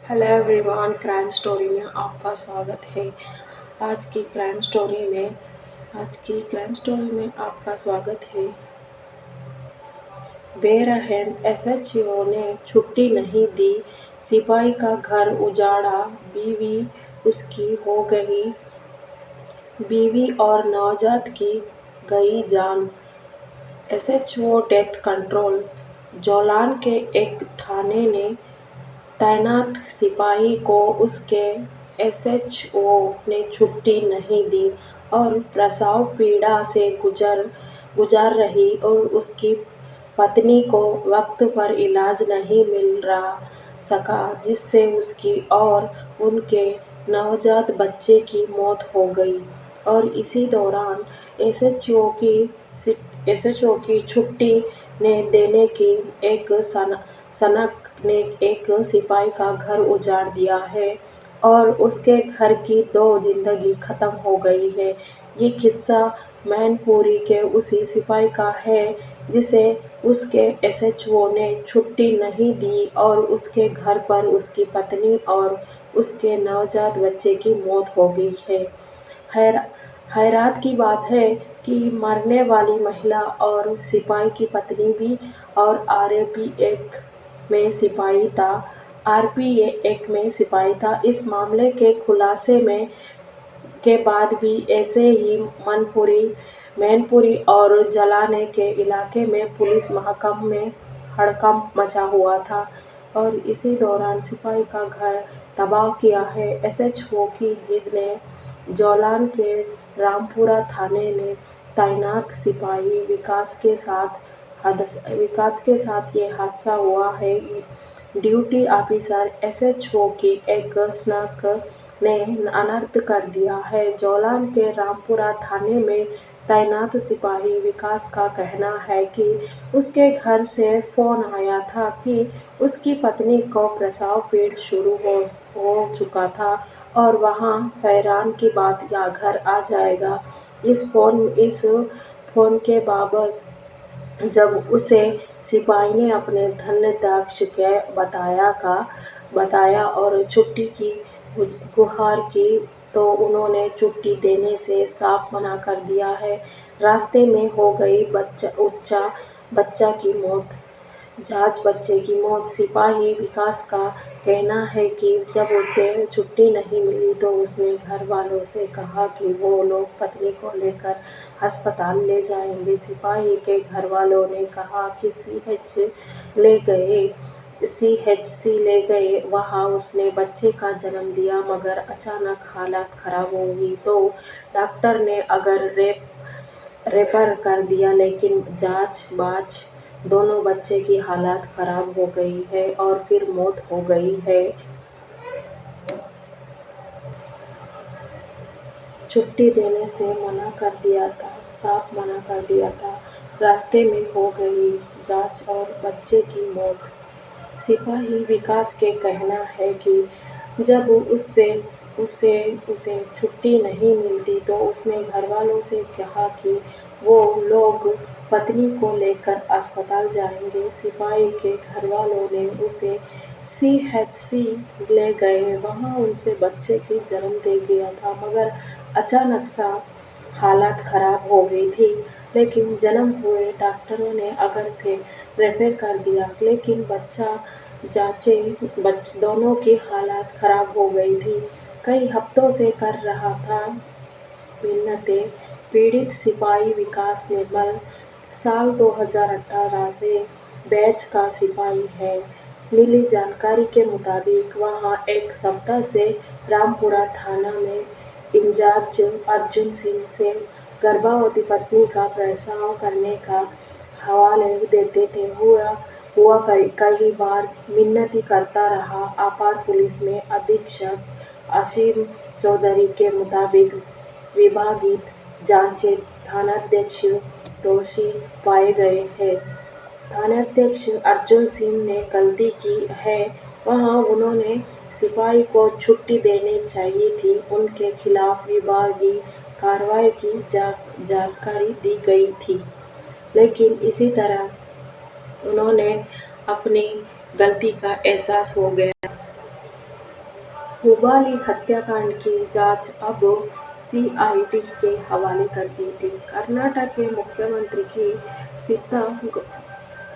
Hello everyone, crime story में आपका स्वागत है। आज की क्राइम स्टोरी में आपका स्वागत है। बेरहम एसएचओ ने छुट्टी नहीं दी, सिपाही का घर उजाड़ा, बीवी और नवजात की गई जान। SHO death control. जोलान के एक थाने ने तैनात सिपाही को उसके एसएचओ ने छुट्टी नहीं दी और प्रसव पीड़ा से गुजर रही और उसकी पत्नी को वक्त पर इलाज नहीं मिल रहा सका, जिससे उसकी और उनके नवजात बच्चे की मौत हो गई। और इसी दौरान एसएचओ की छुट्टी ने देने की एक सनक ने एक सिपाही का घर उजाड़ दिया है और उसके घर की 2 जिंदगी खत्म हो गई है। ये किस्सा मैनपुरी के उसी सिपाही का है जिसे उसके एसएचओ ने छुट्टी नहीं दी और उसके घर पर उसकी पत्नी और उसके नवजात बच्चे की मौत हो गई है। हैरत की बात है कि मरने वाली महिला और सिपाही की पत्नी भी और आरपीएफ में सिपाही था। इस मामले के खुलासे के बाद भी ऐसे ही मैनपुरी और जलाने के इलाके में पुलिस महकमे में हड़कंप मचा हुआ था और इसी दौरान सिपाही का घर तबाह किया है। एसएचओ की जिद ने जोलान के रामपुरा थाने में तैनात सिपाही विकास के साथ ये हादसा हुआ है। ड्यूटी ऑफिसर एसएचओ की एक स्नक ने अनर्थ कर दिया है। जोलान के रामपुरा थाने में तैनात सिपाही विकास का कहना है कि उसके घर से फोन आया था कि उसकी पत्नी को प्रसव पीड़ा शुरू हो चुका था और वहां हैरान की बात या घर आ जाएगा। इस फोन के बाबत जब उसे सिपाही ने अपने धन्यदाक्ष के बताया और छुट्टी की गुहार की तो उन्होंने छुट्टी देने से साफ मना कर दिया है। रास्ते में हो गई बच्चा की मौत। बच्चे की मौत। सिपाही विकास का कहना है कि जब उसे छुट्टी नहीं मिली तो उसने घर वालों से कहा कि वो लोग पत्नी को लेकर अस्पताल ले जाएंगे। सिपाही के घर वालों ने कहा कि सीएचसी ले गए। वहां उसने बच्चे का जन्म दिया मगर अचानक हालत खराब हो गई तो डॉक्टर ने रेफर कर दिया, लेकिन जांच दोनों बच्चे की हालत खराब हो गई है और फिर मौत हो गई है। छुट्टी देने से साफ मना कर दिया था। रास्ते में हो गई जांच और बच्चे की मौत। सिपाही विकास के कहना है कि जब उसे छुट्टी नहीं मिलती तो उसने घरवालों से कहा कि वो लोग पत्नी को लेकर अस्पताल जाएंगे। सिपाही के घरवालों ने उसे सीएचसी ले गए। वहां उनसे बच्चे की जन्म दे दिया था मगर अचानक सा हालत खराब हो गई थी, लेकिन जन्म हुए डॉक्टरों ने अगर फिर रेफर कर दिया, लेकिन दोनों की हालत खराब हो गई थी। कई हफ्तों से कर रहा था मिन्नतें। पीड़ित सिपाही विकास निर्मल साल 2018 से बैच का सिपाही है। मिली जानकारी के मुताबिक वहां एक सप्ताह से रामपुरा थाना में इंचार्ज अर्जुन सिंह से गर्भवती पत्नी का प्रसव करने का हवाले देते थे। हुआ कई बार मिन्नती करता रहा। अपर पुलिस में अधीक्षक असीम चौधरी के मुताबिक विभागीय जांचें थानाध्यक्ष दोषी पाए गए हैं। थानाध्यक्ष अर्जुन सिंह ने गलती की है। वहां उन्होंने सिपाही को छुट्टी देनी चाहिए थी। उनके खिलाफ विभागीय कार्रवाई की जानकारी दी गई थी, लेकिन इसी तरह उन्हें अपनी गलती का एहसास हो गया। हुबाली हत्याकांड की जांच अब सीआईडी के हवाले कर दी थी। कर्नाटक के मुख्यमंत्री की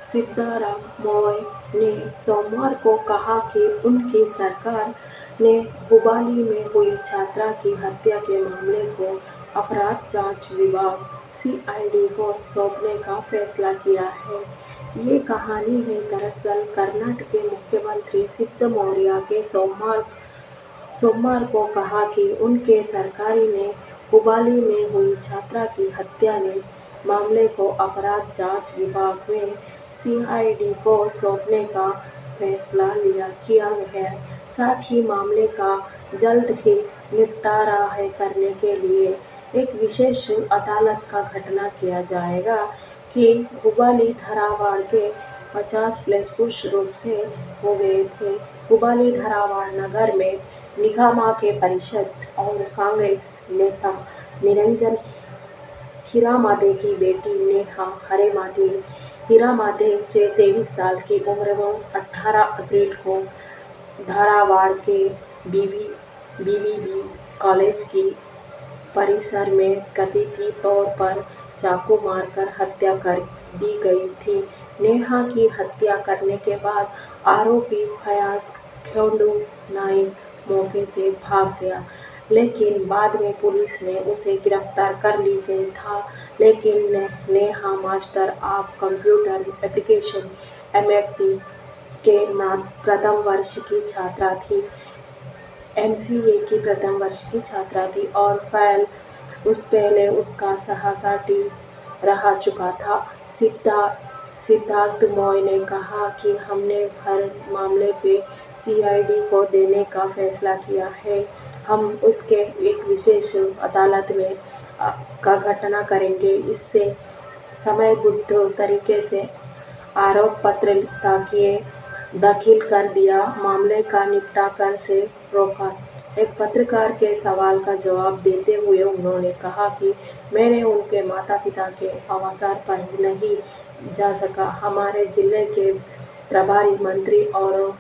सिद्धारामैया ने सोमवार को कहा कि उनकी सरकार ने हुबली में हुई छात्रा की हत्या के मामले को अपराध जांच विभाग सीआईडी को सौंपने का फैसला किया है। ये कहानी है दरअसल कर्नाटक के मुख्यमंत्री सिद्धरामैया के सोमवार को कहा कि उनके सरकार ने हुबली में हुई छात्रा की हत्या के मामले को अपराध जांच विभाग में सीआईडी को सौंपने का फैसला किया है। साथ ही मामले का जल्द ही निपटारा करने के लिए एक विशेष अदालत का गठन किया जाएगा कि हुबली धारवाड़ के 50+ पुरुष रूप से हो गए थे। हुबली धारवाड़ नगर में निगम के परिषद और कांग्रेस नेता निरंजन हीरामादे की बेटी नेहा हीरामादे 23 साल की उम्र में 18 अप्रैल को धारवाड़ के बीवीबी कॉलेज की परिसर में कथित तौर पर चाकू मारकर हत्या कर दी गई थी। नेहा की हत्या करने के बाद आरोपी फयाज खेंडू नाइक मौके से भाग गया, लेकिन बाद में पुलिस ने उसे गिरफ्तार कर ली गई था। लेकिन Neha master of computer application MSc के प्रथम वर्ष की छात्रा थी। एमसीए की प्रथम वर्ष की छात्रा थी और पहले उसका सहपाठी रह चुका था। सिद्धारामैया ने कहा कि हमने हर मामले पे सीआईडी को देने का फैसला किया है। हम उसके एक विशेष अदालत में का गठन करेंगे। इससे समयबद्ध तरीके से आरोप पत्र दाखिल कर दिया, मामले का निपटारा से रोका। एक पत्रकार के सवाल का जवाब देते हुए उन्होंने कहा कि मैंने उनके माता-पिता के अवसर पर नहीं जा सका। हमारे जिले के प्रभारी मंत्री और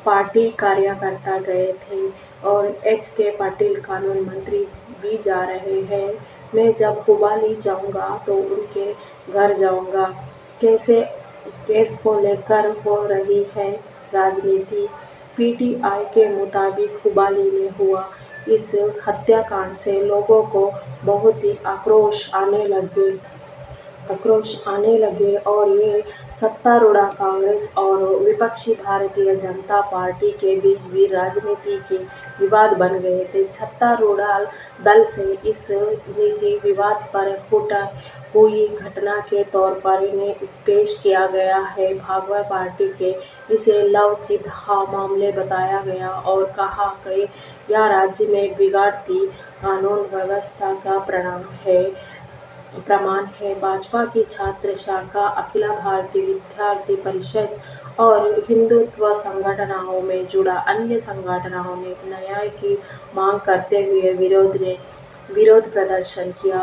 पार्टी कार्यकर्ता गए थे और एच.के. पाटिल कानून मंत्री भी जा रहे हैं। मैं जब हुबली जाऊंगा तो उनके घर जाऊंगा। केस को लेकर हो रही है राजनीति। पीटीआई के मुताबिक हुबली में हुआ इस हत्याकांड से लोगों को बहुत ही आक्रोश आने लगे और ये सत्तारूढ़ कांग्रेस और विपक्षी भारतीय जनता पार्टी के बीच भी राजनीति के विवाद बन गए थे। सत्तारूढ़ दल से इस निजी विवाद पर हुई घटना के तौर पर इन्हें पेश किया गया है। भाजपा पार्टी के इसे लव जिहाद मामले बताया गया और कहा कि यह राज्य में बिगड़ती कानून व्यवस्था का प्रमाण है। भाजपा की छात्र शाखा, अखिल भारतीय विद्यार्थी परिषद और हिंदुत्व संगठनों में जुड़ा अन्य संगठनों ने न्याय की मांग करते हुए विरोध प्रदर्शन किया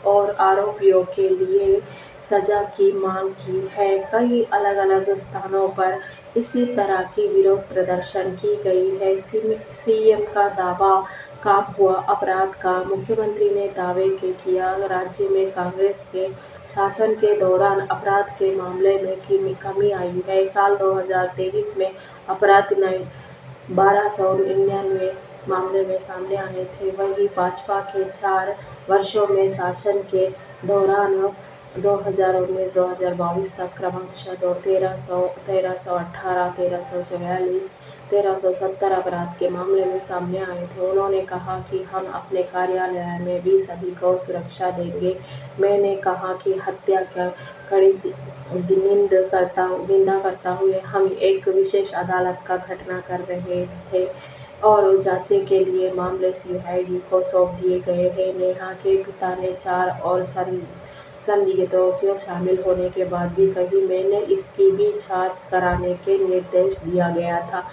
और आरोपियों के लिए सजा की मांग की है। कई अलग-अलग स्थानों पर इसी तरह की विरोध प्रदर्शन की गई है। सीएम का दावा, कम हुआ अपराध का मुख्यमंत्री ने दावे किया। राज्य में कांग्रेस के शासन के दौरान अपराध के मामले में कमी आई है। साल 2023 में अपराध 1299 मामले में सामने आए थे। वहीं भाजपा के 4 वर्षों में शासन के दौरान 2019-2022 तक क्रमशः 1318, 1344, 1370 अपराध के मामले में सामने आए थे। उन्होंने कहा कि हम अपने कार्यालय में भी सभी को सुरक्षा देंगे। मैंने कहा कि हत्या की कड़ी निंदा करता हुए हम एक विशेष अदालत का गठन कर रहे थे और जांच के लिए मामले सीआईडी को सौंप दिए गए हैं। नेहा के पिता ने 4 और संदिग्धों के शामिल होने के बाद भी कही, मैंने इसकी भी जांच कराने के निर्देश दिया गया था।